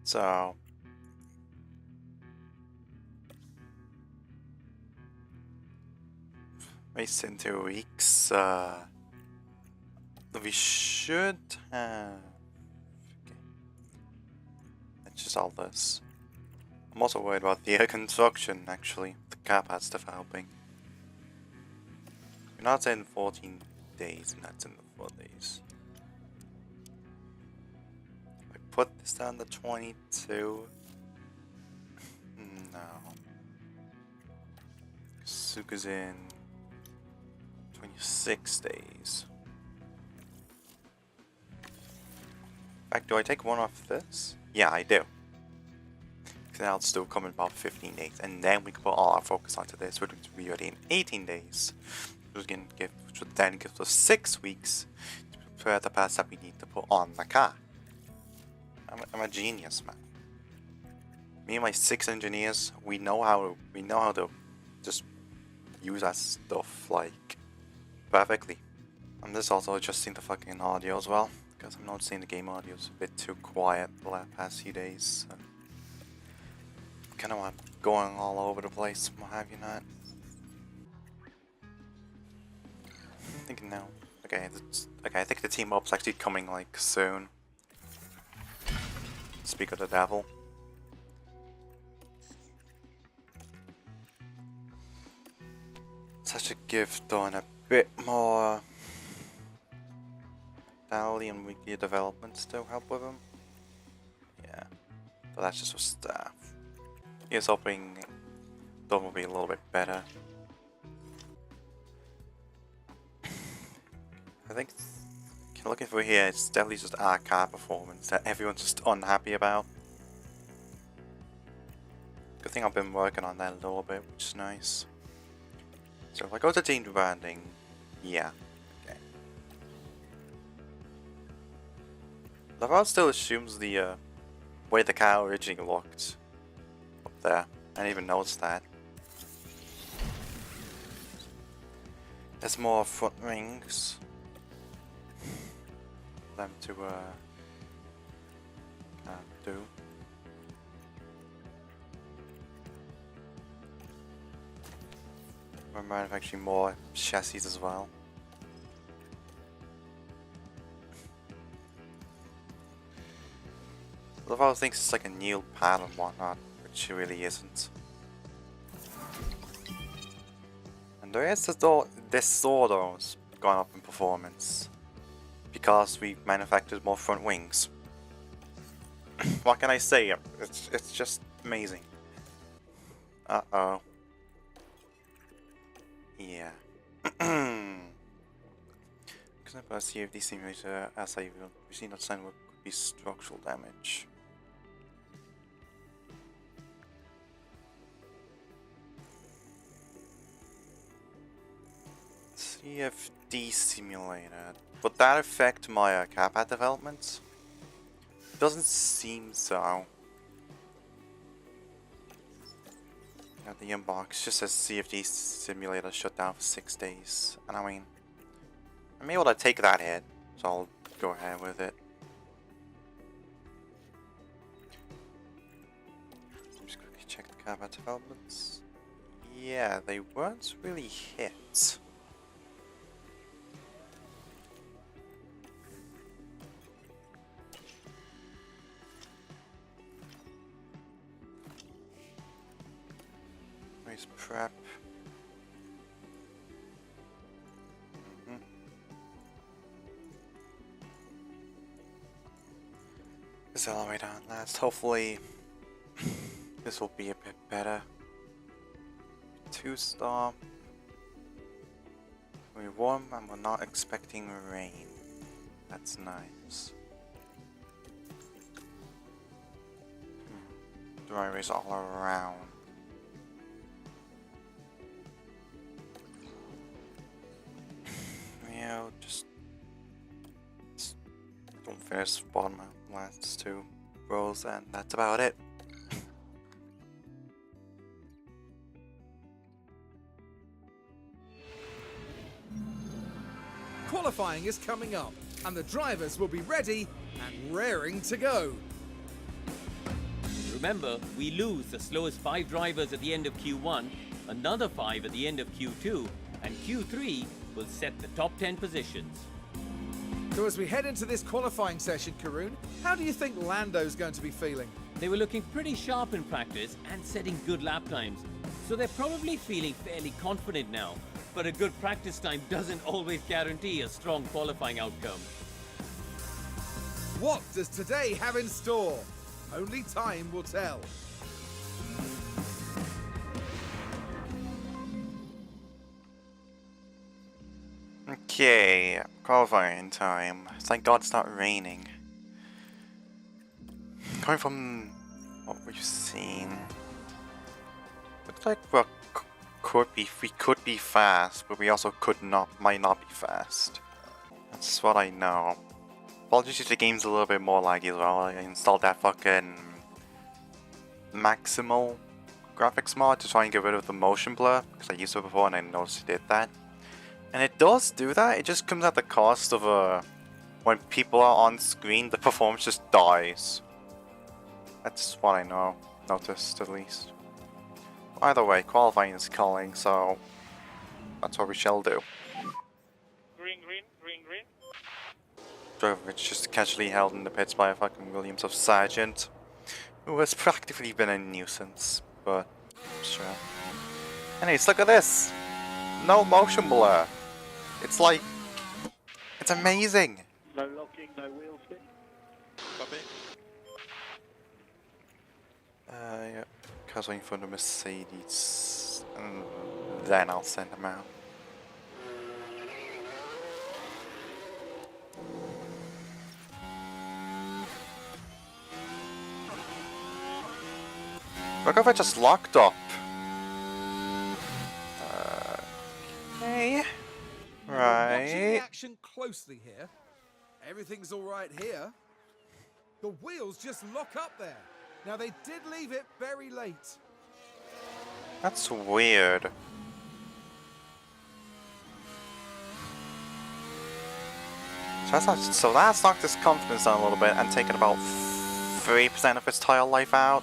So race in 2 weeks. We should have. Okay. It's just all this. I'm also worried about the construction. Actually, the Carpaths developing. We're not in 14 days, and that's in the 4 days. I put this down to 22. No. Suka's in 26 days. In fact, do I take one off this? Yeah, I do. Because now it's still coming about 15 days. And then we can put all our focus onto this, which would be already in 18 days. Which would then give us 6 weeks to prepare the parts that we need to put on the car. I'm a genius, man. Me and my 6 engineers, we know how to just use that stuff like perfectly. I'm just also adjusting the fucking audio as well, because I'm noticing the game audio is a bit too quiet the past few days. So kind of going all over the place, what have you not. I'm thinking now. Okay, I think the team up's actually coming like soon. Speak of the devil. Such a gift on a bit more daily and weekly developments to help with him. Yeah, but that's just for staff. Here's hoping Dawn will be a little bit better. I think looking for here, it's definitely just our car performance that everyone's just unhappy about. Good thing I've been working on that a little bit, which is nice. So if I go to team branding, yeah, okay. Laval still assumes the way the car originally looked up there. I didn't even notice that. There's more front wings. Them to do. We might have actually more chassis as well. Laval thinks it's like a new pad and whatnot, which it really isn't. And there is this sword has gone up in performance because we manufactured more front wings. What can I say? It's just amazing. Uh-oh. Yeah. Because I see if this simulator as I will see not sign what could be structural damage. CFD simulator. Would that affect my Carpath development? Doesn't seem so. At the inbox just says CFD simulator shut down for 6 days. And I mean, I'm able to take that hit, so I'll go ahead with it. Just quickly check the Carpath developments. Yeah, they weren't really hit. Race prep. Accelerate on last. Hopefully this will be a bit better. 2-star. We're warm and we're not expecting rain. That's nice. Dry race all around. Yeah, just don't finish spawn my last 2 rows and that's about it. Qualifying is coming up and the drivers will be ready and raring to go. Remember, we lose the slowest 5 drivers at the end of Q1, another 5 at the end of Q2, and Q3 will set the top 10 positions. So as we head into this qualifying session, Karun, how do you think Lando's going to be feeling? They were looking pretty sharp in practice and setting good lap times, so they're probably feeling fairly confident now. But a good practice time doesn't always guarantee a strong qualifying outcome. What does today have in store? Only time will tell. Okay, qualifying time. Thank God it's not raining. Going from what we've seen, looks like we could be fast, but we also might not be fast. That's what I know. Apologies if the game's a little bit more laggy as well. I installed that fucking maximal graphics mod to try and get rid of the motion blur, because I used it before and I noticed it did that. And it does do that, it just comes at the cost of when people are on screen, the performance just dies. That's what I noticed at least. Either way, qualifying is calling, so that's what we shall do. Green, green, green, green. Drogovic just casually held in the pits by a fucking Williams of Sargent, who has practically been a nuisance, but sure. Anyways, look at this! No motion blur! It's like... it's amazing! No locking, no wheel spin. Copy. Yeah. Cars waiting for the Mercedes, and then I'll send them out. Look if I just locked up. Okay. We're watching the Right. action closely here. Everything's all right here. The wheels just lock up there. Now they did leave it very late. That's weird. So that's knocked his confidence down a little bit and taken about 3% of his tire life out.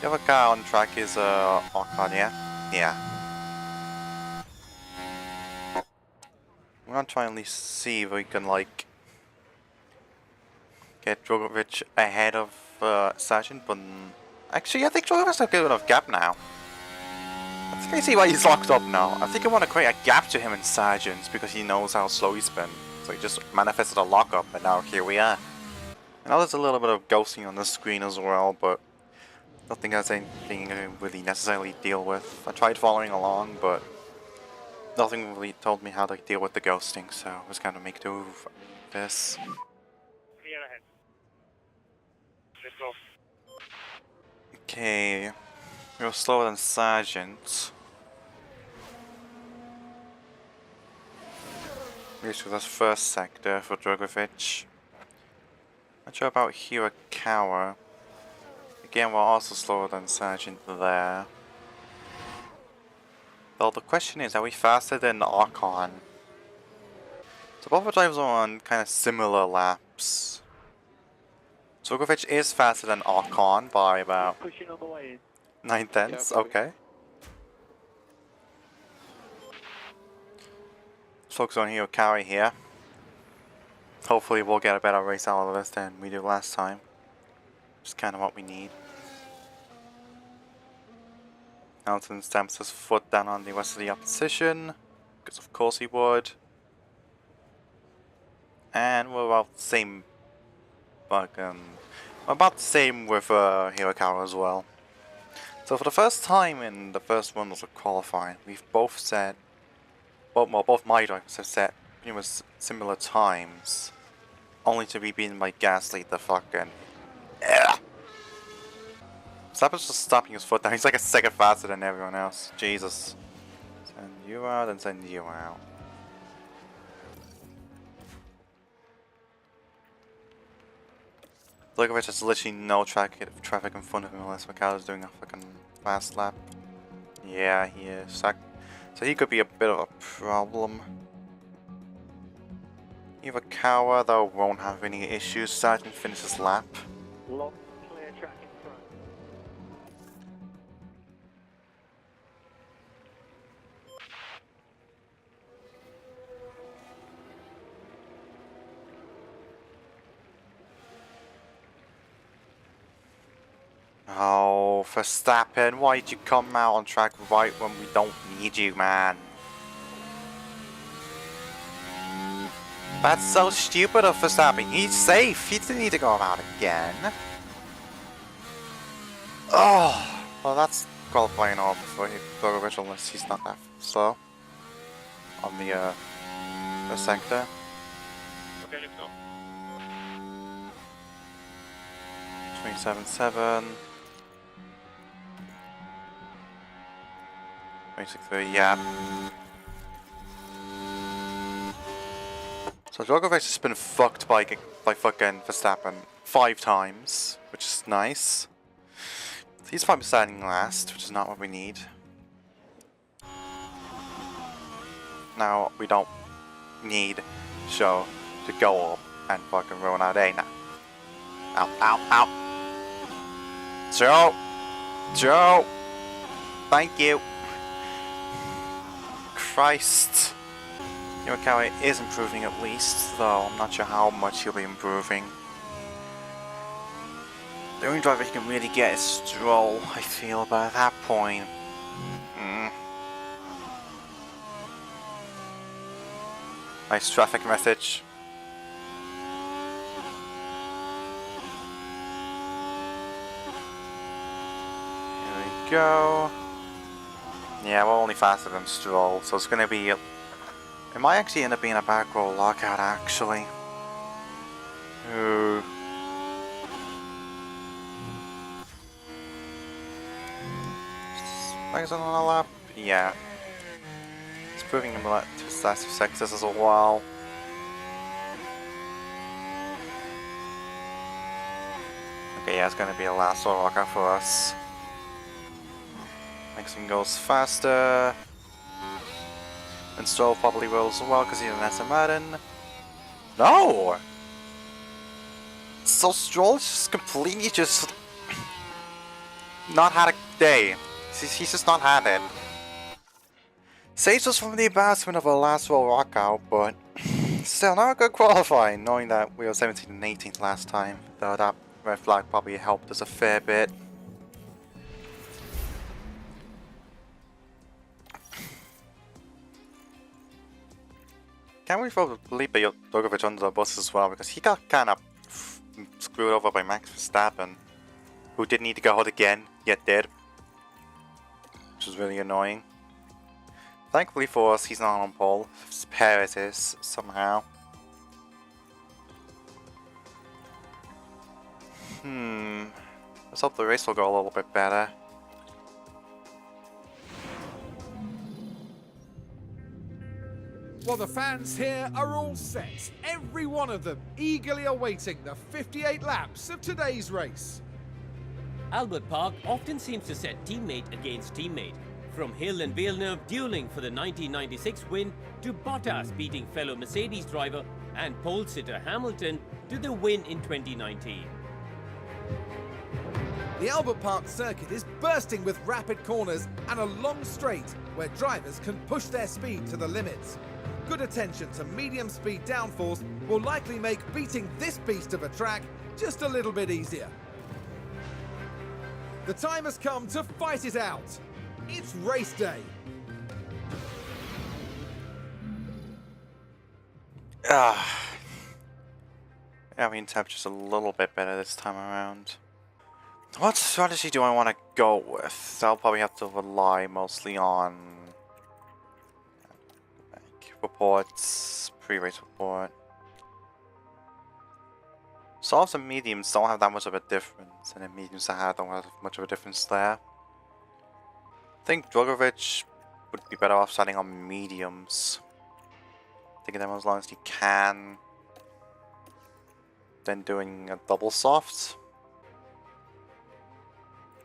The other guy on track is Ocon, yeah? Yeah. I'm gonna try and at least see if we can like get Drogovic ahead of Sargent, but actually I think Drogovic's a good enough gap now. I think I see why he's locked up now. I think I want to create a gap to him and Sargent because he knows how slow he's been. So he just manifested a lockup, and now here we are. I know there's a little bit of ghosting on the screen as well, but I don't think that's anything I really necessarily deal with. I tried following along, but nothing really told me how to deal with the ghosting, so I was gonna make do with this. Clear ahead. Let's go. Okay, we were slower than Sargent. This was the first sector for Drogovic. Not sure about Hirakawa. Again, we're also slower than Sargent there. Well, the question is, are we faster than Ocon? So both the drivers are on kind of similar laps. Drogovic is faster than Ocon by about Pushing on the way in. 9/10, Yeah, okay. Focus on Hirakawa here. Hopefully we'll get a better race out of this than we did last time. Just kind of what we need. Nelson stamps his foot down on the rest of the opposition, because of course he would. And we're about the same, about the same with Hirakawa as well. So for the first time in the first one was a qualifying, we've both set, both my drivers have set pretty much similar times, only to be beaten by Gasly the fucking... Zappa's just stopping his foot down. He's like a second faster than everyone else. Jesus. Send you out and send you out. Drogovic has literally no traffic in front of him unless Ricciardo's doing a fucking fast lap. Yeah, he is. So he could be a bit of a problem. Hirakawa though won't have any issues. Sargent finishes lap. Long, clear track in front. Oh, Verstappen, why'd you come out on track right when we don't need you, man? That's so stupid of Verstappen. He's safe. He didn't need to go out again. Oh, well, that's qualifying off for Drogovic unless he's not that slow on the sector. Okay, let's go. 27.7. 26.3, yeah. So Drogovic has been fucked by fucking Verstappen 5 times, which is nice. He's probably standing last, which is not what we need. Now we don't need Show to go up and fucking ruin our day now. Ow, ow, ow. Joe! Joe! Thank you. Christ. Iwakawa is improving at least, though I'm not sure how much he'll be improving. The only driver he can really get is Stroll, I feel, but at that point... Nice traffic message. Here we go. Yeah, we're only faster than Stroll, so it's gonna be... It might actually end up being a back roll lockout, actually. Ooh. Legs on a lap? Yeah. It's proving him to decisive success as well. Okay, yeah, it's gonna be a last roll lockout for us. Next one goes faster. And Stroll probably will as well because he's an Aston Martin. No! So Stroll just completely not had a day. He's just not had it. Saves us from the embarrassment of a last roll lockout, but still not a good qualifying, knowing that we were 17th and 18th last time. Though that red flag probably helped us a fair bit. Can't really throw Felipe Drogovic under the bus as well, because he got kind of screwed over by Max Verstappen, who didn't need to go out again, yet did. Which was really annoying. Thankfully for us, he's not on pole. Perez is, somehow. Let's hope the race will go a little bit better. Well, the fans here are all set. Every one of them eagerly awaiting the 58 laps of today's race. Albert Park often seems to set teammate against teammate. From Hill and Villeneuve dueling for the 1996 win, to Bottas beating fellow Mercedes driver and pole sitter Hamilton to the win in 2019. The Albert Park circuit is bursting with rapid corners and a long straight where drivers can push their speed to the limits. Good attention to medium speed downforce will likely make beating this beast of a track just a little bit easier. The time has come to fight it out. It's race day. I mean, temperature's a little bit better this time around. What strategy do I want to go with? I'll probably have to rely mostly on reports, pre-race report. Softs and mediums don't have that much of a difference, and the mediums I have don't have much of a difference there. I think Drogovic would be better off starting on mediums. Taking them as long as he can. Then doing a double soft.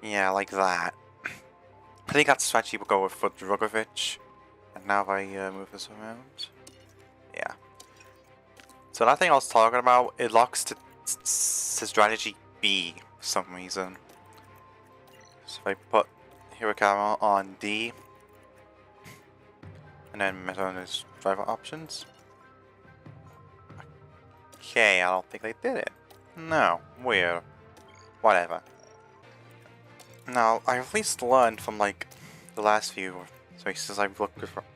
Yeah, like that. I think that's the strategy we'll go with for Drogovic. And now if I move this around. Yeah. So that thing I was talking about, it locks to strategy B for some reason. So if I put Hirakawa on D. And then Metona's driver options. Okay, I don't think they did it. No, weird. Whatever. Now, I've at least learned from like the last few races I've looked around,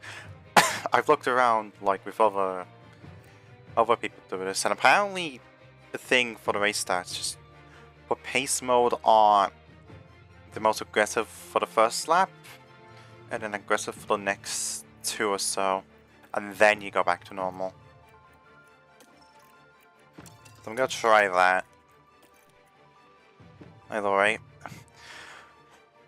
I've looked around like with other people doing this, and apparently the thing for the race starts just put pace mode on the most aggressive for the first lap, and then aggressive for the next 2 or so, and then you go back to normal. So I'm gonna try that. Either way,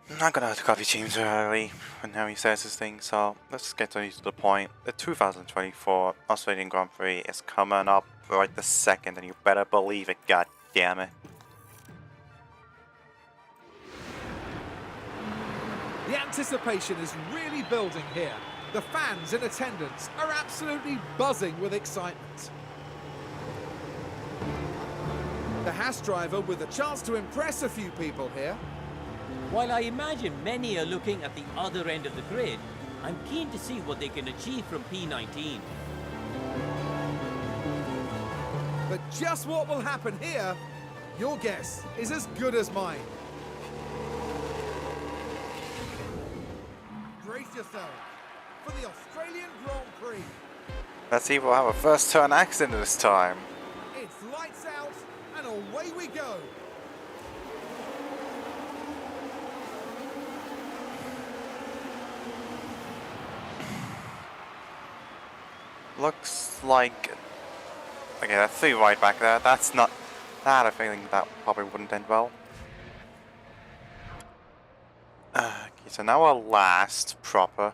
I'm not gonna copy team too early when Harry says his thing, so let's get to the point. The 2024 Australian Grand Prix is coming up right this second, and you better believe it, god damn it. The anticipation is really building here. The fans in attendance are absolutely buzzing with excitement. The Haas driver with a chance to impress a few people here. While I imagine many are looking at the other end of the grid, I'm keen to see what they can achieve from P19. But just what will happen here, your guess is as good as mine. Brace yourself for the Australian Grand Prix. Let's see if we'll have a first turn accident this time. It's lights out and away we go. Looks like... Okay, that's 3 right back there. That's not... I had a feeling that probably wouldn't end well. Okay, so now our last proper.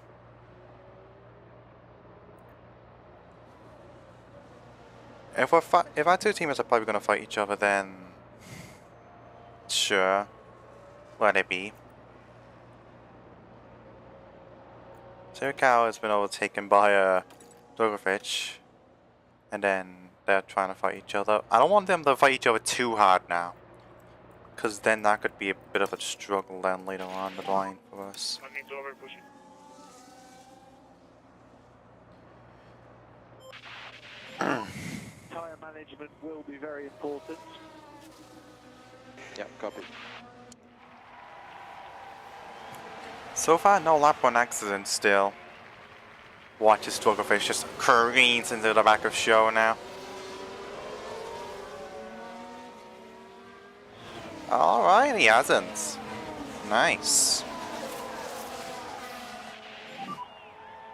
If our 2 teammates are probably going to fight each other, then... Sure. Let it be. Sirikao has been overtaken by Drogovic, and then they're trying to fight each other. I don't want them to fight each other too hard now, because then that could be a bit of a struggle then later on the line for us. I need to overpush it. Tyre management will be very important. Yep, copy. So far, no lap 1 accident still. Watch his Drogovic just careens into the back of Show now. Alright, he hasn't. Nice.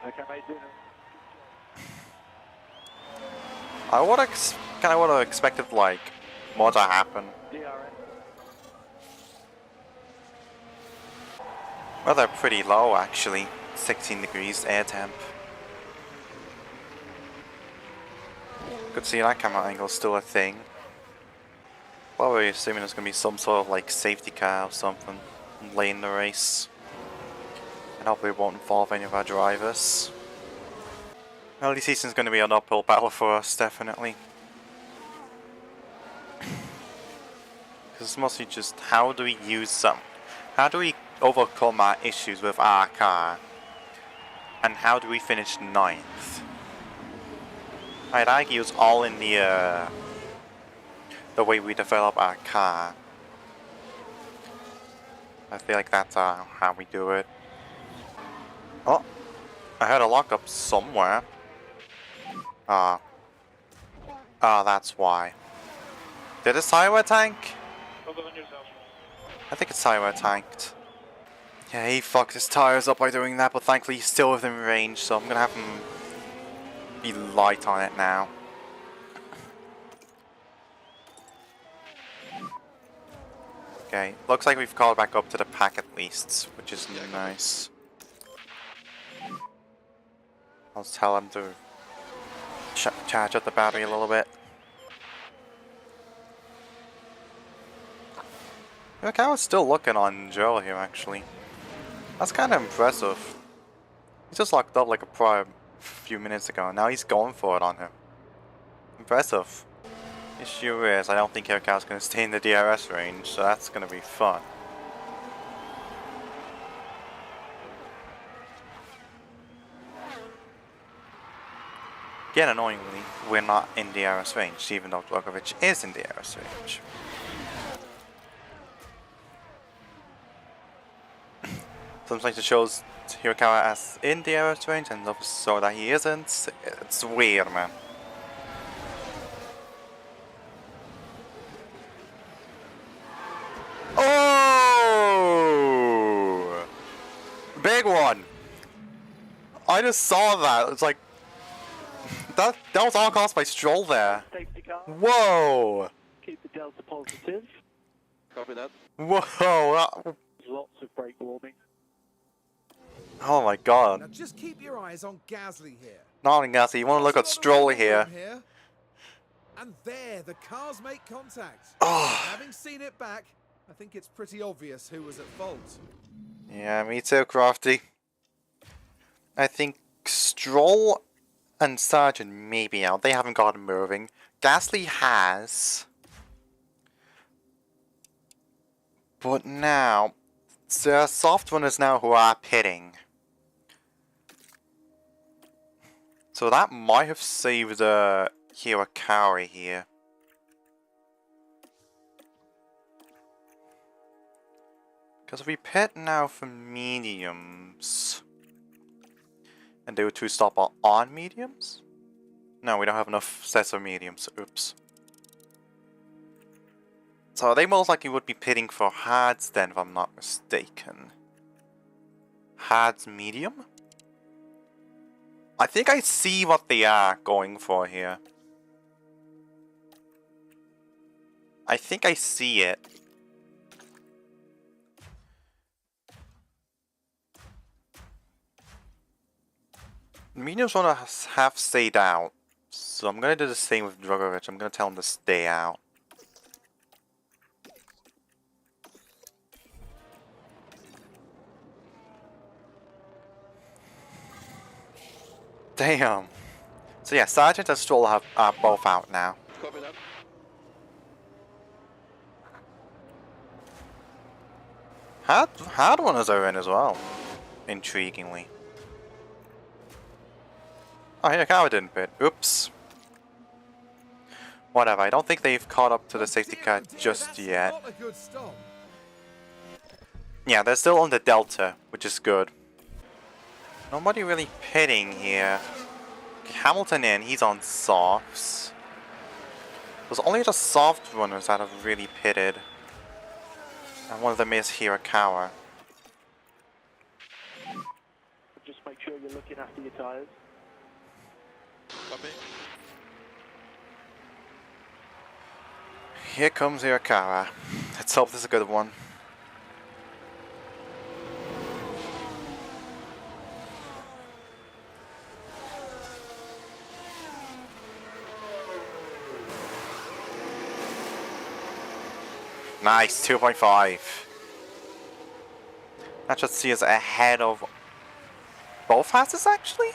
Okay, mate, doing it. I would have expected like more to happen. DRS. Well, they're pretty low actually. 16 degrees air temp. Good to see that camera angle still a thing. Probably assuming there's gonna be some sort of like safety car or something late in the race. And hopefully it won't involve any of our drivers. Well, this season's gonna be an uphill battle for us, definitely. Because it's mostly just how do we use them? How do we overcome our issues with our car? And how do we finish 9th? I'd argue it's all in the way we develop our car. I feel like that's how we do it. Oh, I heard a lockup somewhere. That's why. Did this highway tank? Focus on yourself. I think it's highway tanked. Yeah, he fucked his tires up by doing that, but thankfully he's still within range, so I'm gonna have him be light on it now. Okay, looks like we've called back up to the pack at least, which is nice. I'll tell him to charge up the battery a little bit. Look, I was still looking on Joel here actually. That's kind of impressive. He just locked up like a pro a few minutes ago, now he's going for it on him. Impressive. Issue is, I don't think Hirakawa's going to stay in the DRS range, so that's going to be fun. Again, annoyingly, we're not in DRS range, even though Drogovic is in DRS range. Sometimes it shows Hirakawa as in the arrow range and so that he isn't. It's weird, man. Oh! Big one! I just saw that. It's like that was all caused by Stroll there. Safety car. Whoa! Keep the delta positive. Copy that. Whoa! Lots of brake warning. Oh my god. Now just keep your eyes on Gasly here. Not on Gasly, you want to look at Lots of Stroll wiggle here. room here. And there, the cars make contact. Oh. Having seen it back, I think it's pretty obvious who was at fault. Yeah, me too, Crafty. I think Stroll and Sargent may be out. They haven't gotten moving. Gasly has. But now, there are soft runners now who are pitting. So that might have saved Hirakawa here. Because if we pit now for mediums, and they were to stop on mediums? No, we don't have enough sets of mediums. Oops. So they most likely would be pitting for hards then, if I'm not mistaken. Hards medium? I think I see what they are going for here. I think I see it. Mediums want to have stayed out, so I'm going to do the same with Drogovic. I'm going to tell him to stay out. Damn. So yeah, Sargent and Stroll are both out now. Copy that. Hard runners are in as well, intriguingly. Oh, Hirakawa didn't pit. Oops. Whatever, I don't think they've caught up to the safety car just yet. Not a good stop. Yeah, they're still on the Delta, which is good. Nobody really pitting here. Hamilton in, he's on softs. There's only the soft runners that have really pitted. And one of them is Hirakawa. Just make sure you're looking after your tyres. Copy. Here comes Hirakawa. Let's hope this is a good one. Nice, 2.5. That should see us ahead of both fastest actually?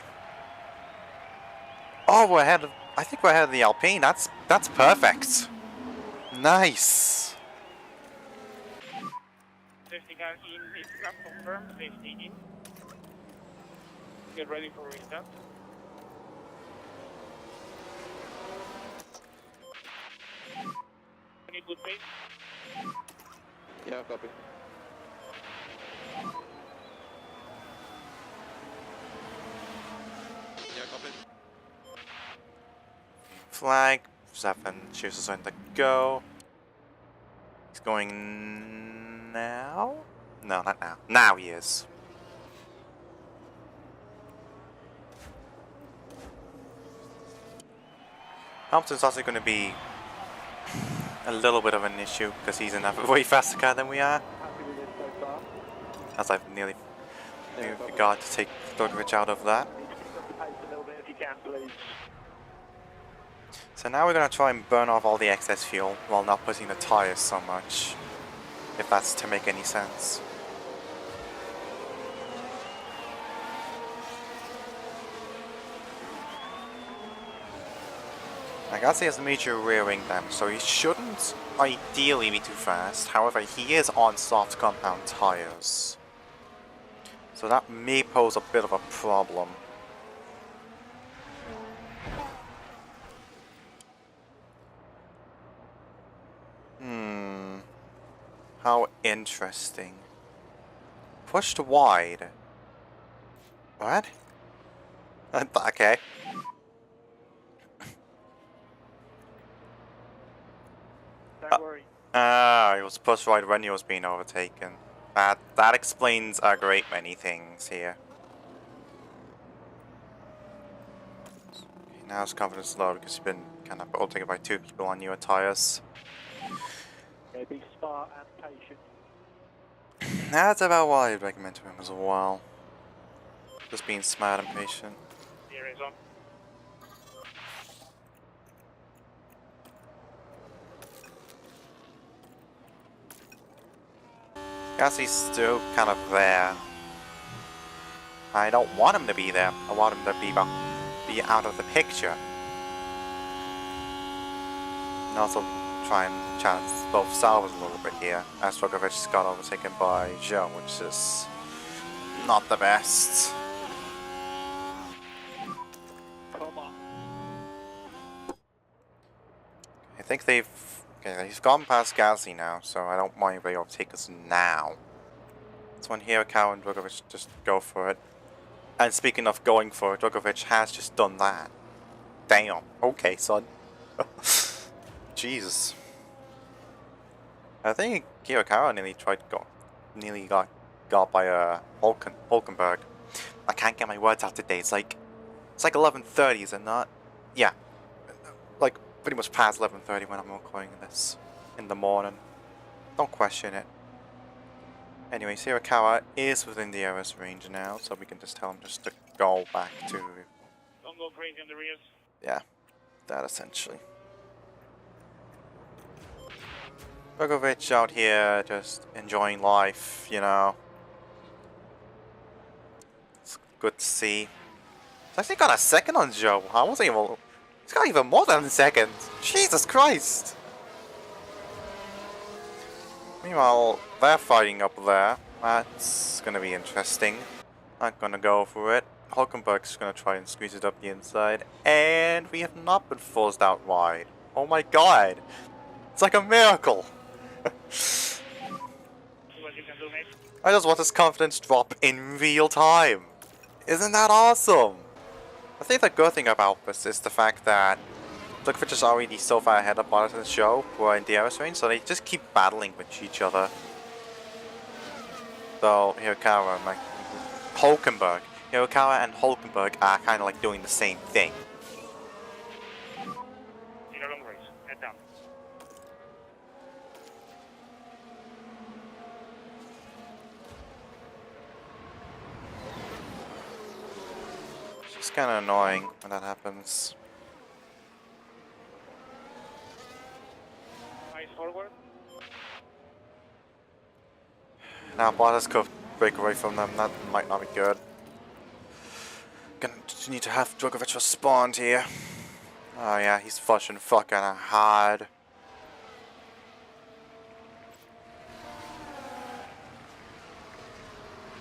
Oh, we're ahead of, I think we're ahead of the Alpine. That's perfect. Nice. Safety car in is not confirmed. Safety in. Get ready for restart. Any good pace? Yeah, copy. Yeah, copy. Flag. 7 chooses when to go. He's going now? No, not now. Now he is. Hamilton's also going to be a little bit of an issue because he's in a way faster car than we are. Happy with it so far. As I've nearly forgot to take Drogovic out of that. Need to pick up the pace a little bit if you can, please. So now we're going to try and burn off all the excess fuel while not pushing the tires so much. If that's to make any sense. Agassi has major rearing damage, so he shouldn't ideally be too fast. However, he is on soft compound tires. So that may pose a bit of a problem. How interesting. pushed wide. What? Okay. Don't worry. Ah, he was pushed wide when he was being overtaken. That explains a great many things here. Okay, now his confidence is low because he's been kind of overtaken by two people on newer tires. Yeah, be smart and patient. That's about what I'd recommend to him as well. Just being smart and patient. Here is on. Guess he's still kind of there. I don't want him to be there. I want him to be out of the picture. And also try and chance both salvage a little bit here, as Rogovich got overtaken by Zhou, which is not the best. Come on. I think they've... Okay, he's gone past Gasly now, so I don't mind if they overtake us now. So when Hirakawa and Rogovich just go for it. And speaking of going for it, Rogovich has just done that. Damn. Okay, son. Jesus. I think Hirakawa nearly got by Hulkenberg. I can't get my words out today. It's like 11:30, is it not? Yeah. Like pretty much past 11:30 when I'm recording this in the morning. Don't question it. Anyways, Hirakawa is within the DRS range now, so we can just tell him just to go back to... Don't go crazy on the rears. Yeah, that essentially. Rogovich out here just enjoying life, you know. It's good to see. He's actually got a second on Zhou. I wasn't even... He's got even more than a second. Jesus Christ! Meanwhile, they're fighting up there. That's gonna be interesting. Not gonna go for it. Hulkenberg's gonna try and squeeze it up the inside. And we have not been forced out wide. Oh my god! It's like a miracle! See what you can do, mate. I just want his confidence drop in real time. Isn't that awesome? I think the good thing about this is the fact that Rogovich is already so far ahead of Bottas and Zhou who are in the DRS range, so they just keep battling with each other. So Hirakawa and Hulkenberg and Hulkenberg are kind of like doing the same thing. In a long race. Head down. It's just kind of annoying when that happens. Eyes forward. Now Bottas could break away from them, that might not be good. Gonna need to have Rogovich respond here. Oh yeah, he's fucking hard.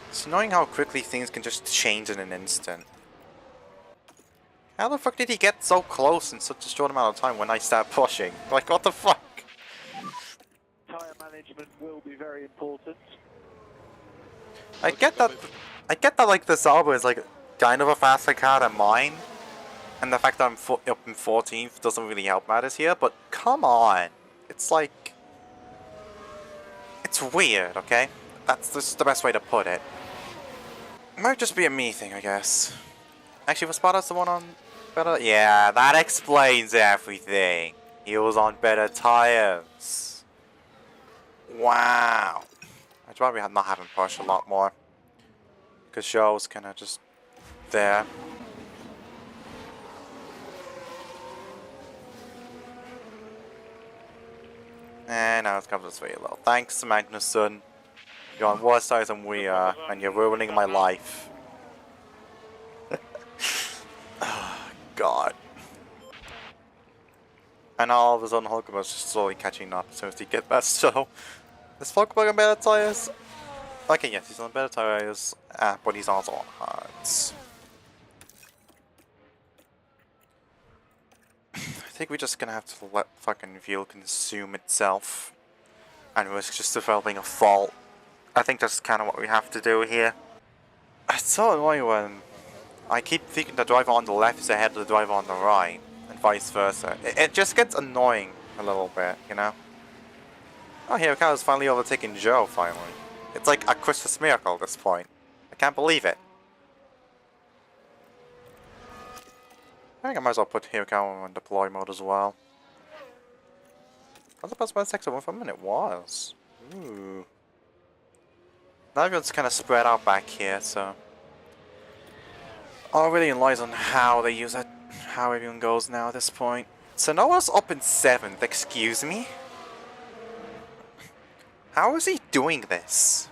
It's annoying how quickly things can just change in an instant. How the fuck did he get so close in such a short amount of time when I start pushing? Like, what the fuck? Tyre management will be very important. I get that like the Sauber is like kind of a faster car than mine. And the fact that I'm up in 14th doesn't really help matters here, but come on. It's like... It's weird, okay? That's just the best way to put it. It might just be a me thing, I guess. Actually, was Bottas the one on better? Yeah, that explains everything. He was on better tires. Wow. I'd rather not have him push a lot more. Because Zhou's kind of just there. And now it's come this way low. Thanks, Magnussen. You're on worse tires than we are, and you're ruining my life. Oh, God. And all of a sudden, Hulkenberg's just slowly catching up as soon as he gets that. So, is Hulkenberg on better tires? Okay, yes, he's on better tires, but he's also on hards. I think we're just gonna have to let fucking fuel consume itself and risk just developing a fault I think that's kind of what we have to do here. It's so annoying when I keep thinking the driver on the left is ahead of the driver on the right, and vice versa. It just gets annoying a little bit, you know? Oh, here Ricardo's finally overtaking Joe, finally. It's like a Christmas miracle at this point. I can't believe it. I think I might as well put Hirakawa in deploy mode as well. I was supposed to sector 1 for a minute. It was. Ooh. Now everyone's kind of spread out back here, so... All really relies on how they use it, how everyone goes now at this point. So Noah's up in 7th, excuse me? How is he doing this?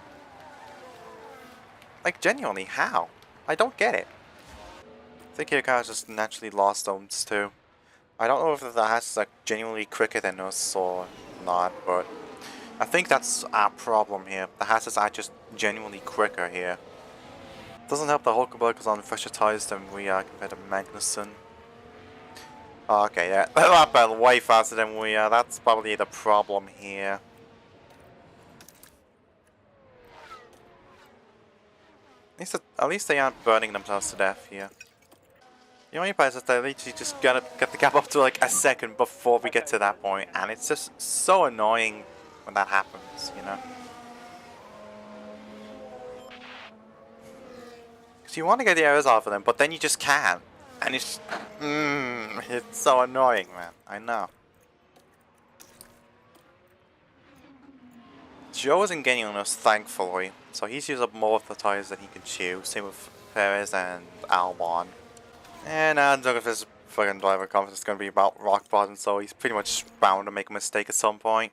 Like, genuinely, how? I don't get it. I think Hirakawa just naturally lost zones too. I don't know if the Haas is like genuinely quicker than us or not, but I think that's our problem here. The Hasses are just genuinely quicker here. Doesn't help that Hulkenberg is on fresher tires than we are compared to Magnussen. Oh, okay, yeah, they're way faster than we are. That's probably the problem here. At least they aren't burning themselves to death here. The only part is that they literally just gotta get the gap up to like a second before we get to that point, and it's just so annoying when that happens, you know? Because you want to get the errors off of them, but then you just can't. And it's so annoying, man. I know. Joe isn't getting on us, thankfully, so he's used up more of the tires than he can chew. Same with Perez and Albon. And I don't know if his fucking driver confidence is going to be about rock bottom, so he's pretty much bound to make a mistake at some point.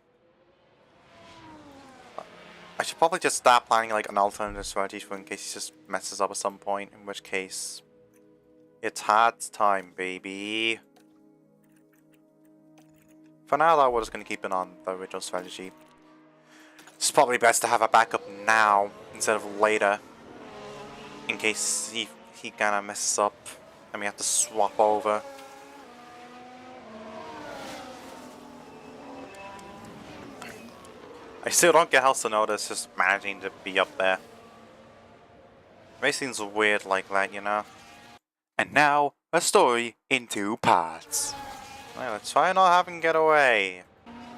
I should probably just start planning like an alternative strategy for in case he just messes up at some point, in which case it's hard time, baby. For now though, we're just going to keep it on the original strategy. It's probably best to have a backup now instead of later, in case he kind of messes up and we have to swap over. I still don't get how Sonoda's just managing to be up there. Racing's weird like that, you know? And now, a story in 2 parts. Well, let's try not having get away.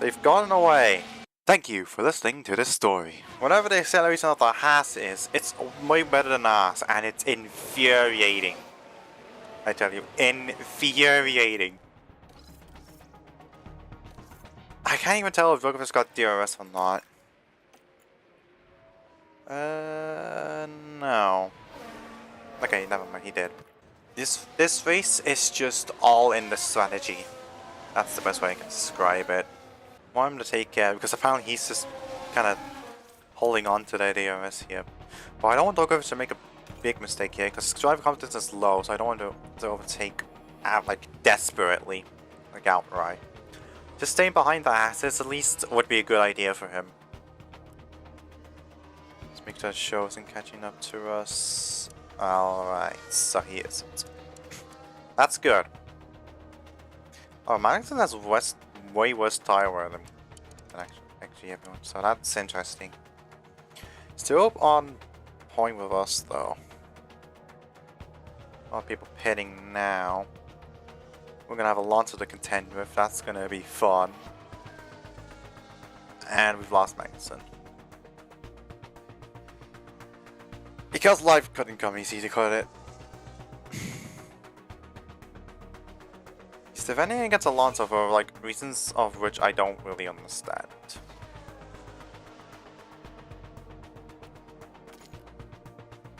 They've gotten away. Thank you for listening to this story. Whatever the acceleration of the Haas is, it's way better than ours, and it's infuriating. I tell you, infuriating. I can't even tell if Djokovic's got DRS or not. No. Okay, never mind, he did. This race is just all in the strategy. That's the best way I can describe it. I want him to take care, because apparently he's just kind of holding on to the DRS here. But I don't want Djokovic to make a big mistake here, because driver confidence is low, so I don't want to overtake like desperately, like outright. Just staying behind the asses at least would be a good idea for him. Let's make sure Show isn't catching up to us. Alright, so he isn't. That's good. Oh, Magnussen has way worse tire wear than actually everyone, so that's interesting. Still up on point with us though. A lot of people pitting now. We're gonna have Alonso to contend with, that's gonna be fun. And we've lost Magnussen. Because life couldn't come easy, could it? He's defending against Alonso for like reasons of which I don't really understand.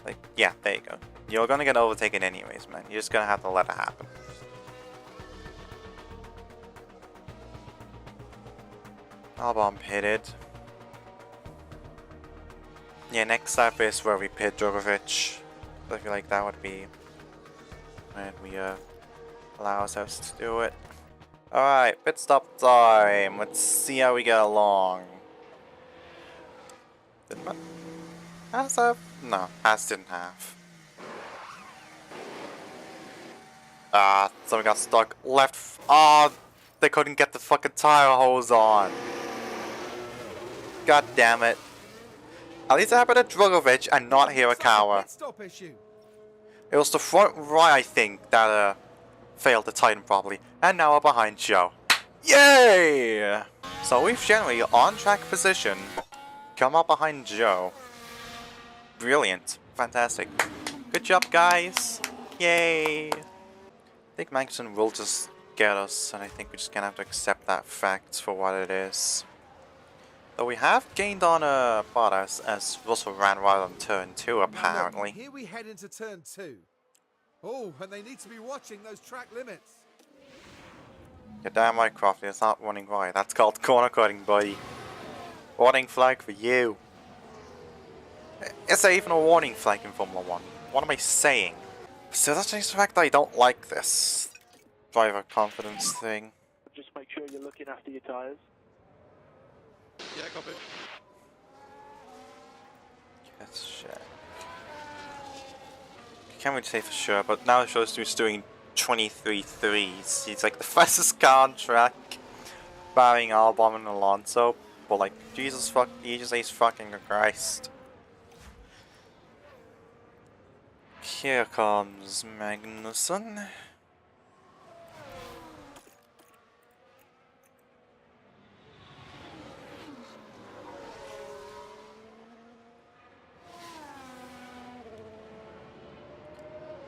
Like, yeah, there you go. You're gonna get overtaken anyways, man. You're just gonna have to let it happen. Albon pitted. Yeah, next lap is where we pit Djokovic. So I feel like that would be when we allow ourselves to do it. Alright, pit stop time. Let's see how we get along. Did Haas have? No, Haas didn't have. Someone got stuck left. They couldn't get the fucking tire hose on. God damn it. At least it happened to Drogovic and not Hirakawa. Pit stop issue. It was the front right, I think, that failed to tighten properly. And now we're behind Joe. Yay! So we've generally on track position come up behind Joe. Brilliant. Fantastic. Good job, guys. Yay! I think Magnussen will just get us, and I think we're just gonna have to accept that fact for what it is. Though we have gained on Bottas as Russell ran right on turn 2 apparently. Now look, here we head into turn 2. Oh, and they need to be watching those track limits. You're damn right, Crofty, it's not running right. That's called corner cutting, buddy. Warning flag for you. Is there even a warning flag in Formula 1? What am I saying? So that's just the fact that I don't like this driver confidence thing. Just make sure you're looking after your tyres. Yeah, copy. Let's check. Can't really say for sure, but now it shows he's doing 23 threes. He's like the fastest car on track, barring Albon and Alonso. But like, Jesus fucking Christ. Here comes Magnussen.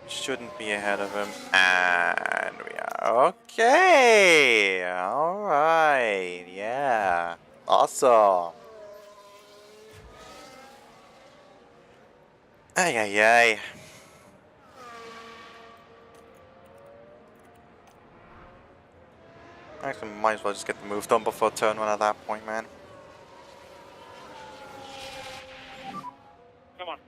Shouldn't be ahead of him, and we are okay. All right, yeah, awesome. Ay ay ay. Actually, might as well just get the move done before turn 1 at that point, man. Come on.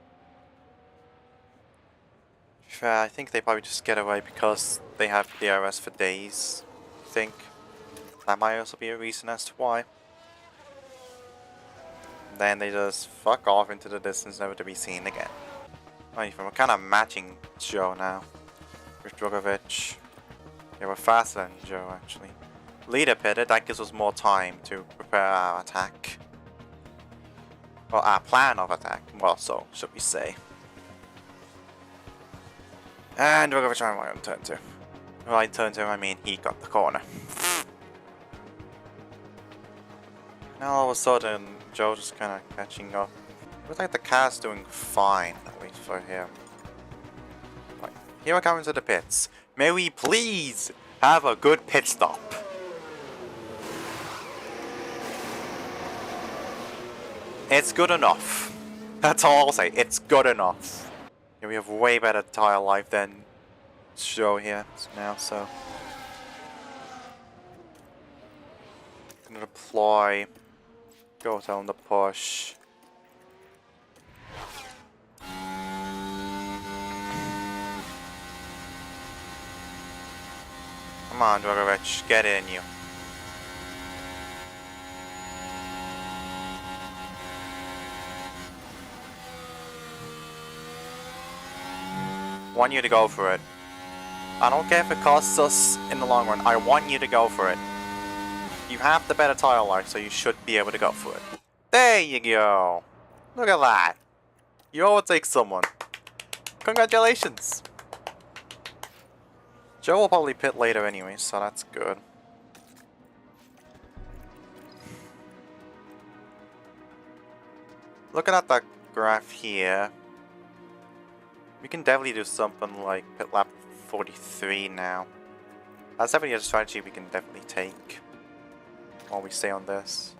I think they probably just get away because they have DRS for days. I think that might also be a reason as to why. Then they just fuck off into the distance, never to be seen again. We're kind of matching Joe now with Drogovic. Yeah, we're faster than Joe actually. Leader pitted, that gives us more time to prepare our attack. Or our plan of attack, well, so should we say. And Drogovic ran right on turn 2. Right turn 2, I mean he got the corner. Now all of a sudden, Joe just kind of catching up. Looks like the car's doing fine, at least for him. Right, here I come into the pits. May we please have a good pit stop? It's good enough. That's all I'll say, it's good enough. Yeah, we have way better tire life than Joe here now, so. Gonna deploy. Go tell him to push. Come on, Drogovic, get in you. Want you to go for it. I don't care if it costs us in the long run. I want you to go for it. You have the better tire life, so you should be able to go for it. There you go. Look at that. You overtake someone. Congratulations. Joe will probably pit later anyway, so that's good. Looking at that graph here, we can definitely do something like pit lap 43 now. That's definitely a strategy we can definitely take while we stay on this.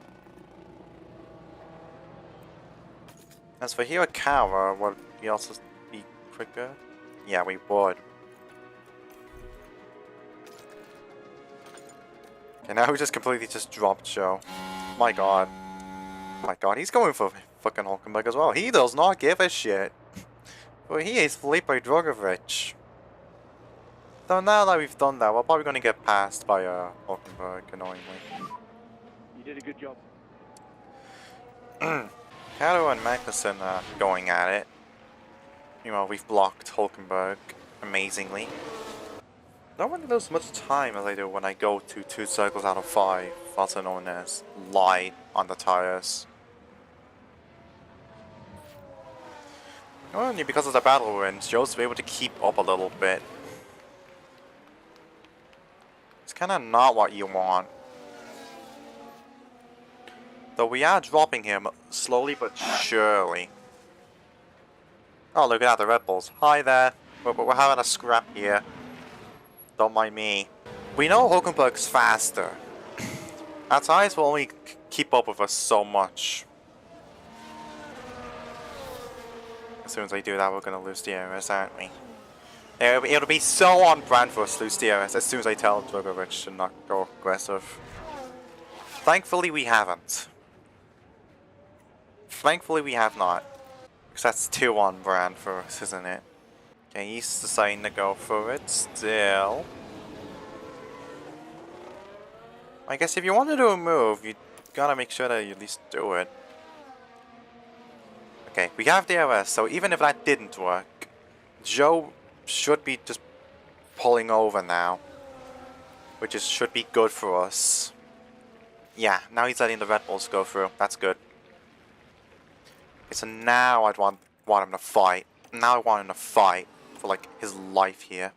As for Hirakawa, would we also be quicker? Yeah, we would. Okay, now we just completely dropped Joe. My god. My god, he's going for fucking Hulkenberg as well. He does not give a shit. Well, he is Felipe Drogovic. So now that we've done that, we're probably going to get passed by Hulkenberg, annoyingly. You did a good job. Kato and Magnussen are going at it. Meanwhile, we've blocked Hulkenberg amazingly. Don't really lose much time as I do when I go to 2 circles out of 5, also known as light on the tires. Only because of the battle wins, Joe's able to keep up a little bit. It's kind of not what you want. Though we are dropping him slowly but surely. Oh, look at that, the Red Bulls. Hi there. We're having a scrap here. Don't mind me. We know Hulkenberg's faster. Our tires will only keep up with us so much. As soon as I do that, we're going to lose DRS, aren't we? It'll be so on brand for us to lose DRS as soon as I tell Drugovich to not go aggressive. Thankfully, we haven't. Thankfully, we have not. Because that's too on brand for us, isn't it? Okay, he's deciding to go for it still. I guess if you want to do a move, you gotta make sure that you at least do it. Okay, we have DRS, so even if that didn't work, Joe should be just pulling over now. Which should be good for us. Yeah, now he's letting the Red Bulls go through. That's good. Okay, so now I'd want him to fight. Now I want him to fight for like his life here.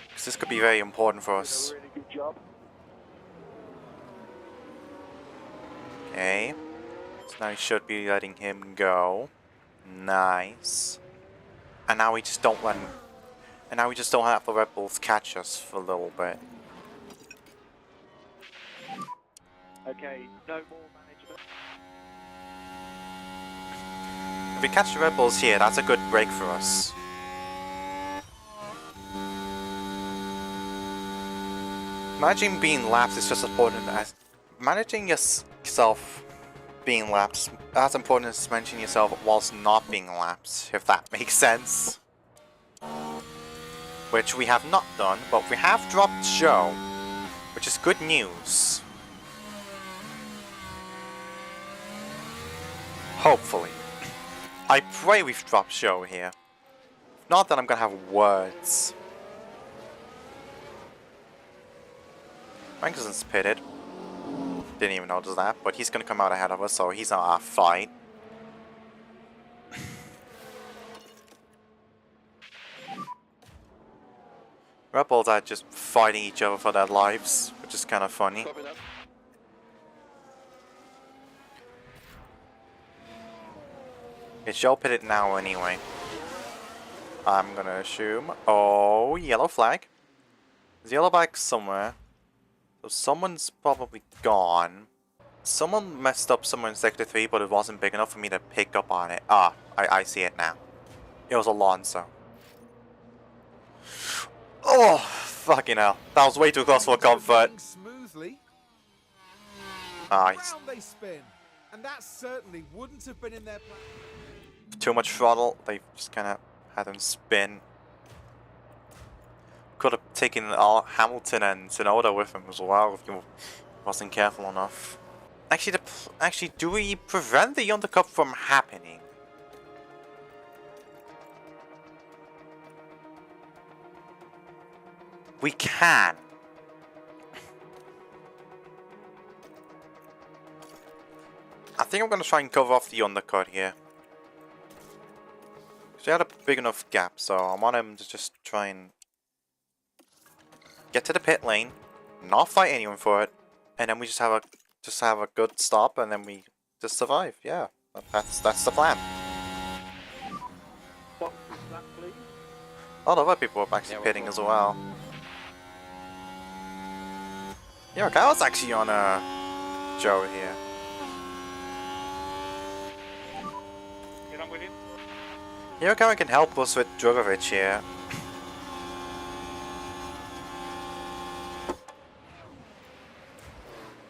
Because this could be very important for us. Really good job. Okay. So now we should be letting him go. Nice. And now we just don't let him. And now we just don't have the Red Bulls catch us for a little bit. Okay, no more management. If we catch the Red Bulls here, that's a good break for us. Managing being lapped is just as important as managing yourself being lapped as important as managing yourself whilst not being lapped, if that makes sense. Which we have not done, but we have dropped Joe, which is good news. Hopefully. I pray we've dropped Joe here. If not, then I'm gonna have words. Rankerson's pitted. Didn't even notice that, but he's gonna come out ahead of us, so he's not our fight. Red Bulls are just fighting each other for their lives, which is kind of funny. Copy that. It's Joe pitted now anyway. I'm gonna assume. Oh, yellow flag. There's yellow flag somewhere. So someone's probably gone. Someone messed up somewhere in Sector 3, but it wasn't big enough for me to pick up on it. Ah, I see it now. It was Alonso. Oh, fucking hell. That was way too close for comfort. Smoothly. Ah, Round they spin, and that certainly wouldn't have been in their plan. too much throttle. They just kind of had him spin. Could have taken Hamilton and Tsunoda with him as well if he wasn't careful enough. Actually, do we prevent the undercut from happening? We can. I think I'm going to try and cover off the undercut here. Because we had a big enough gap, so I want him to just try and get to the pit lane, not fight anyone for it, and then we just have a good stop, and then we just survive. Yeah, that's the plan. Box is flat, please. A lot of other people are actually pitting as well. Yeah, Kyle's actually on Joe here. Get on with it. Hirakawa can help us with Drugovich here.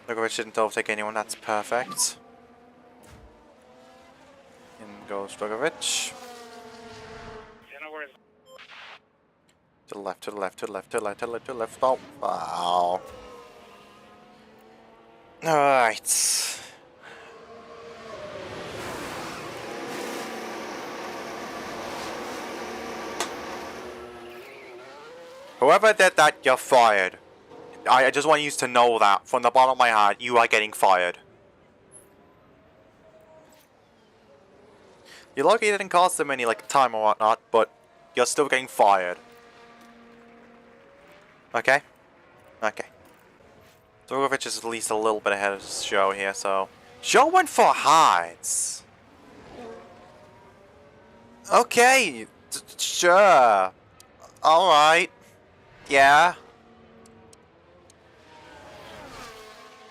Drugovich didn't overtake anyone, that's perfect. In goes Drugovich. Yeah, no worries. To the left, to the left, to the left, to the left, to the left, to the left. Oh, wow. Alright. Whoever did that, you're fired. I just want you to know that from the bottom of my heart, you are getting fired. You're lucky it didn't cost them any like time or whatnot, but you're still getting fired. Okay? Okay. Drogovic is at least a little bit ahead of Zhou here, so... Zhou went for hides! Okay! Sure! Alright. Yeah.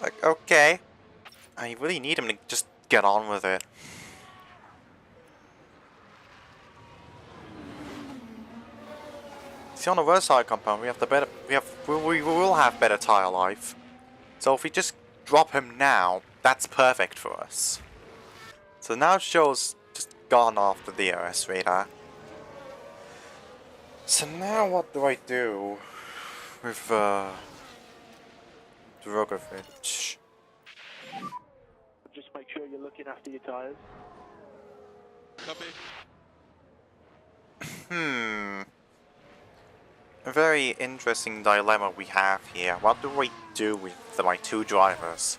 Like, okay. I really need him to just get on with it. See, on the Versailles compound, we will have better tire life. So if we just drop him now, that's perfect for us. So now Zhou's just gone off the DRS radar. So now what do I do with Drogovic? Just make sure you're looking after your tyres. Copy. A very interesting dilemma we have here. What do we do with my two drivers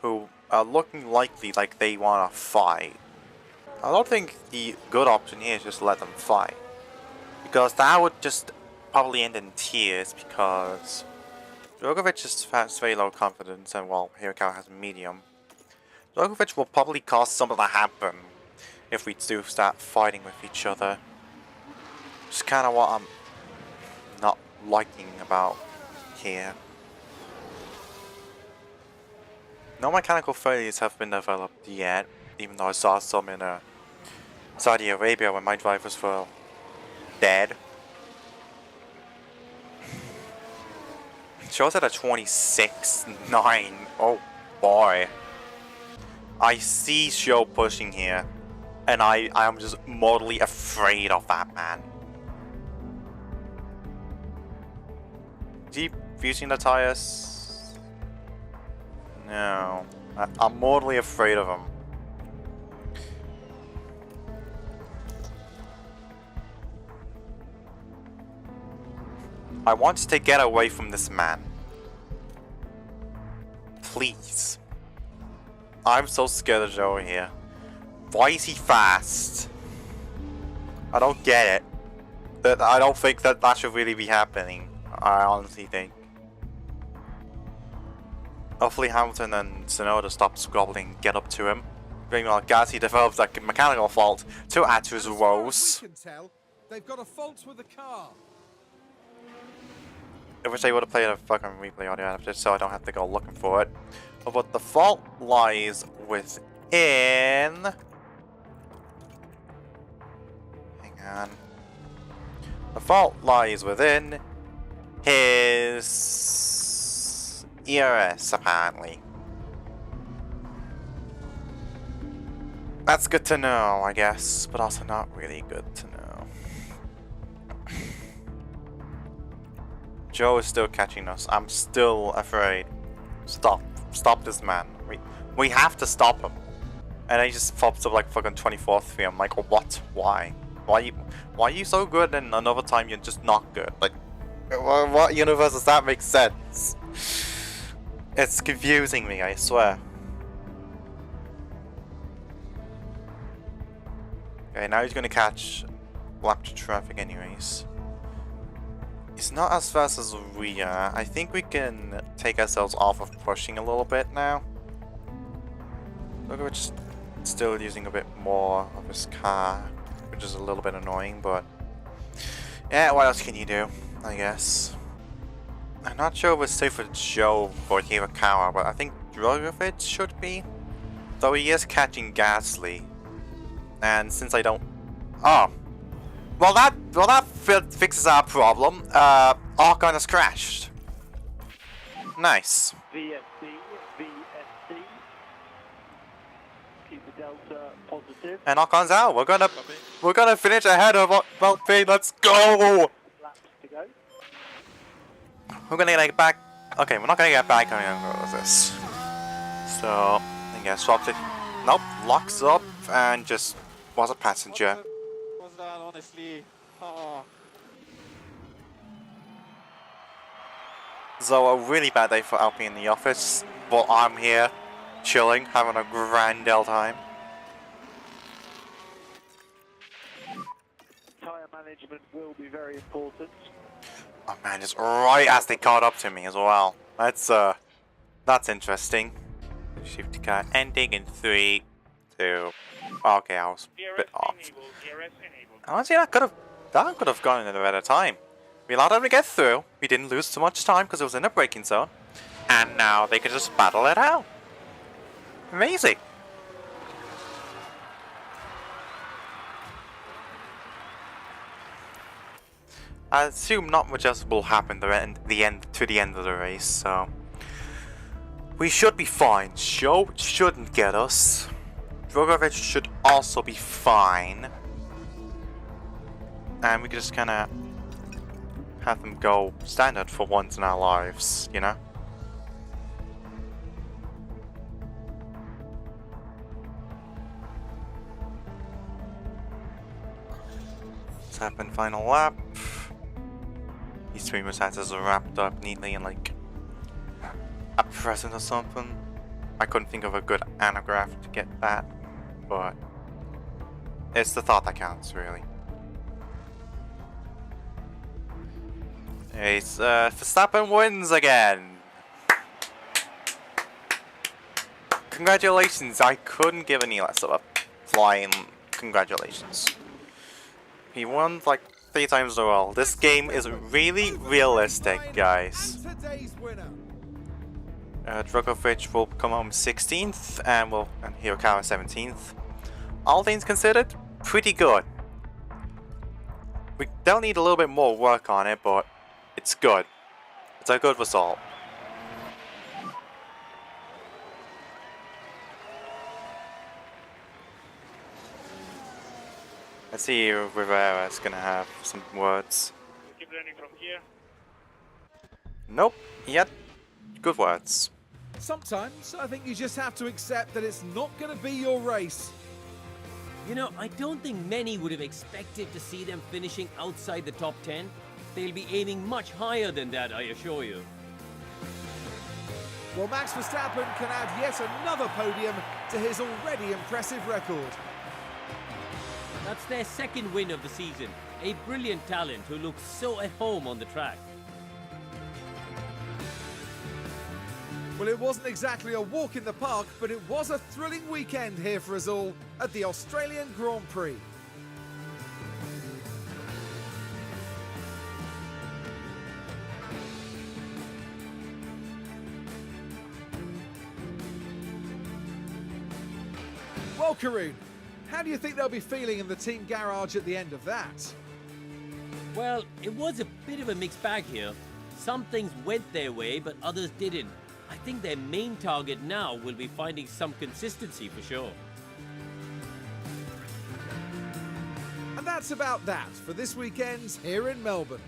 who are looking likely like they want to fight? I don't think the good option here is just let them fight, because that would just probably end in tears, because Drogovic just has very low confidence and while Hirakawa has medium. Drogovic will probably cause something to happen if we do start fighting with each other. It's kind of what I'm not liking about here. No mechanical failures have been developed yet, even though I saw some in Saudi Arabia when my drivers were dead. Shows at a 26.9. Oh boy. I see Zhou pushing here, and I am just mortally afraid of that man. Is he fusing the tires? No. I'm mortally afraid of him. I want to get away from this man. Please. I'm so scared of Zhou here. Why is he fast? I don't get it. I don't think that should really be happening. I honestly think. Hopefully Hamilton and Tsunoda stop squabbling, get up to him. Meanwhile, Gasly develops a mechanical fault to add to his woes. We can tell, they've got a fault with the car. I wish I would have played a fucking replay audio just so I don't have to go looking for it. But the fault lies within... Hang on. The fault lies within his ERS, apparently. That's good to know, I guess, but also not really good to know. Zhou is still catching us. I'm still afraid. Stop this man. We have to stop him. And he just pops up like fucking 24th here. I'm like, what? Why? Why are you so good and another time you're just not good? Like, what universe does that make sense? It's confusing me, I swear. Okay, now he's gonna catch lap to traffic anyways. He's not as fast as we are. I think we can take ourselves off of pushing a little bit now. Look, we're just still using a bit more of his car, which is a little bit annoying, but yeah, what else can you do, I guess. I'm not sure if it's safe for Zhou or Hirakawa, but I think Drogovic should be. Though he is catching Gasly. And since I don't... Oh! Well that fixes our problem. Ocon has crashed. Nice. VSC. Keep the delta positive. And Ocon's out. We're gonna finish ahead of Valtteri. Let's go. Laps to go. We're gonna get back. Okay, we're not gonna get back. I'm gonna go with this. So I guess swaps it. Nope. Locks up and just was a passenger. Was that honestly? Oh. So a really bad day for Alpine in the office, but I'm here, chilling, having a grand old time. Tyre management will be very important. Oh man, just right as they caught up to me as well. That's interesting. Safety car ending in 3, 2. Okay, I was a bit DRS off. enabled, DRS enabled. Honestly, that could have gone in a better time. We allowed them to get through. We didn't lose too much time because it was in a braking zone, and now they could just battle it out. Amazing. I assume not much else will happen to the end of the race, so we should be fine. Show shouldn't get us. Drogovic should also be fine, and we can just kind of have them go standard for once in our lives, you know? Let's happen final lap. These 3 Mercedes are wrapped up neatly in like a present or something. I couldn't think of a good anagraph to get that, but it's the thought that counts, really. It's Verstappen wins again. Congratulations! I couldn't give any less of a flying congratulations. He won like 3 times in a row. This game is really realistic, guys. And today's winner. Drogovic will come home 16th, and Hirokawa 17th. All things considered, pretty good. We don't need a little bit more work on it, but it's good. It's a good result. Let's see if Rivera's gonna have some words. Keep learning from here. Nope, yet good words. Sometimes I think you just have to accept that it's not going to be your race. You know, I don't think many would have expected to see them finishing outside the top 10. They'll be aiming much higher than that, I assure you. Well, Max Verstappen can add yet another podium to his already impressive record. That's their 2nd win of the season. A brilliant talent who looks so at home on the track. Well, it wasn't exactly a walk in the park, but it was a thrilling weekend here for us all at the Australian Grand Prix. Well, Karun, how do you think they'll be feeling in the team garage at the end of that? Well, it was a bit of a mixed bag here. Some things went their way, but others didn't. I think their main target now will be finding some consistency for sure. And that's about that for this weekend here in Melbourne.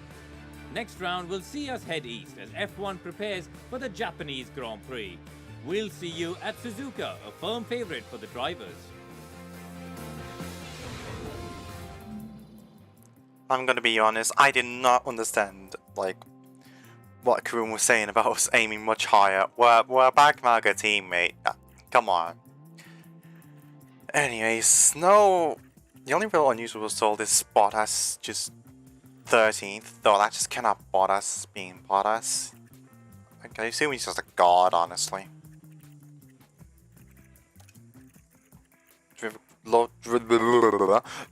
Next round will see us head east as F1 prepares for the Japanese Grand Prix. We'll see you at Suzuka, a firm favourite for the drivers. I'm gonna be honest, I did not understand, like, what Karun was saying about us aiming much higher. We're a backmarker teammate. Come on. Anyways, no. The only real unusual result is Bottas just 13th, though that just cannot Bottas being Bottas. Like, I assume he's just a god, honestly.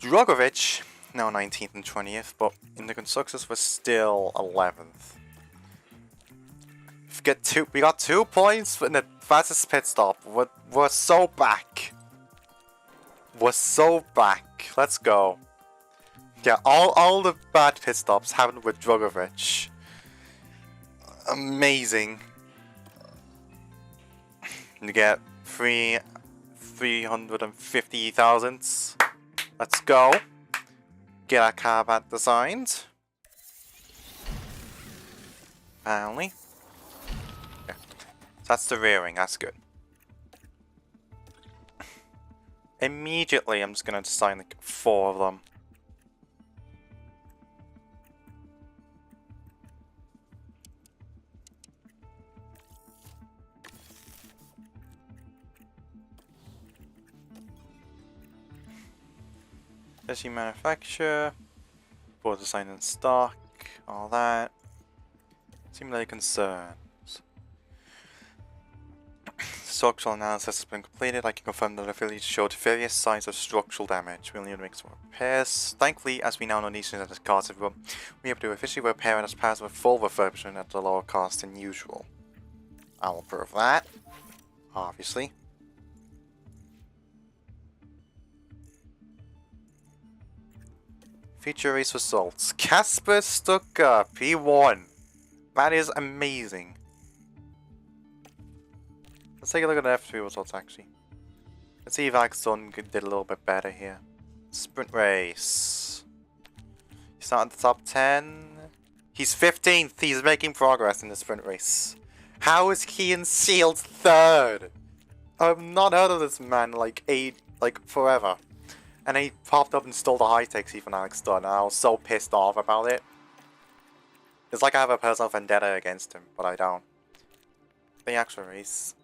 Drogovic, now 19th and 20th, but in the constructors we're still 11th. We got 2 points in the fastest pit stop. We're so back. We're so back. Let's go. Yeah, all the bad pit stops happened with Drogovic. Amazing. You get 350 thousandths. Let's go. Get our car back designed. Finally. Yeah. That's the rearing, that's good. Immediately I'm just gonna design like 4 of them. Chassis manufacture, board design and stock, all that. Simulated concerns. Structural analysis has been completed. I can confirm that the village showed various signs of structural damage. We'll need to make some repairs. Thankfully, as we now know these things at this cost, we are able to efficiently repair it as part of a full refurbishment at a lower cost than usual. I will prove that, obviously. Future race results. Casper Stuka P1. That is amazing. Let's take a look at the F3 results actually. Let's see if Axon did a little bit better here. Sprint race. He's not in the top 10. He's 15th. He's making progress in the sprint race. How is he in sealed 3rd? I've not heard of this man like forever. And he popped up and stole the high takes even Alex Dunn, and I was so pissed off about it. It's like I have a personal vendetta against him, but I don't. The actual race.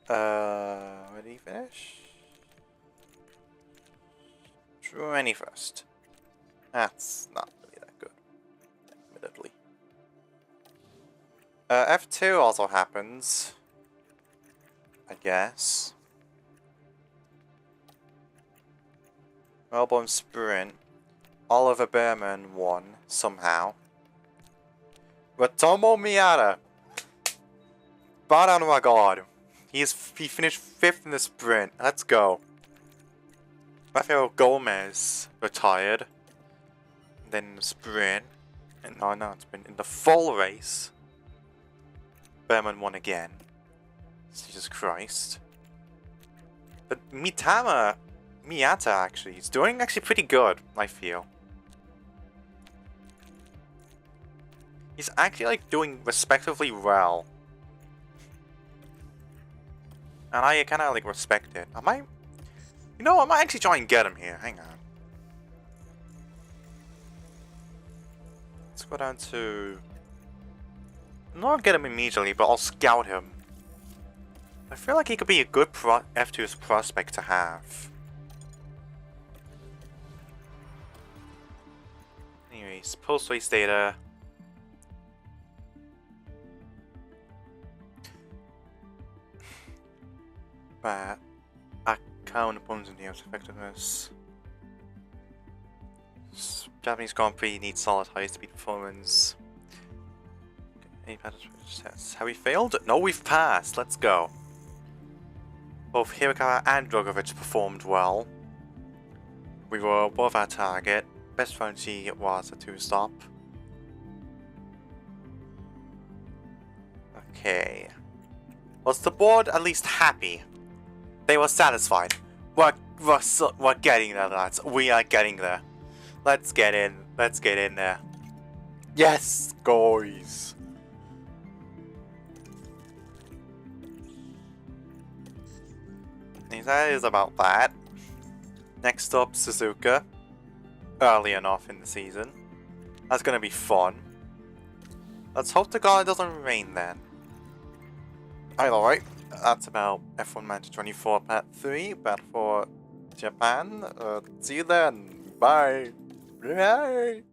Where did he finish? 21st. That's not really that good, admittedly. F2 also happens, I guess. Melbourne Sprint. Oliver Behrman won somehow. Ratomo Miata. Bow down to my god. He finished 5th in the sprint. Let's go. Rafael Gomez retired. Then in the sprint. And no, it's been in the full race. Behrman won again. Jesus Christ. But Miata actually is doing actually pretty good, I feel. He's actually like doing respectively well. And I kinda like respect it. I might actually try and get him here. Hang on. Let's go down to... Not get him immediately, but I'll scout him. I feel like he could be a good F2's prospect to have. Anyways, post-race data. But account opponents in the effectiveness. Japanese Grand Prix needs solid high-speed performance. Any tests? Have we failed? No, we've passed. Let's go. Both Hirakawa and Drogovic performed well. We were above our target. Best strategy was a 2-stop. Okay. Was the board at least happy? They were satisfied. We're getting there, lads. We are getting there. Let's get in. Let's get in there. Yes, guys. And that is about that. Next up, Suzuka. Early enough in the season. That's gonna be fun. Let's hope to God it doesn't rain then. Alright, that's about F1 Manager 24 Part 3, Part 4 Japan. See you then. Bye. Bye.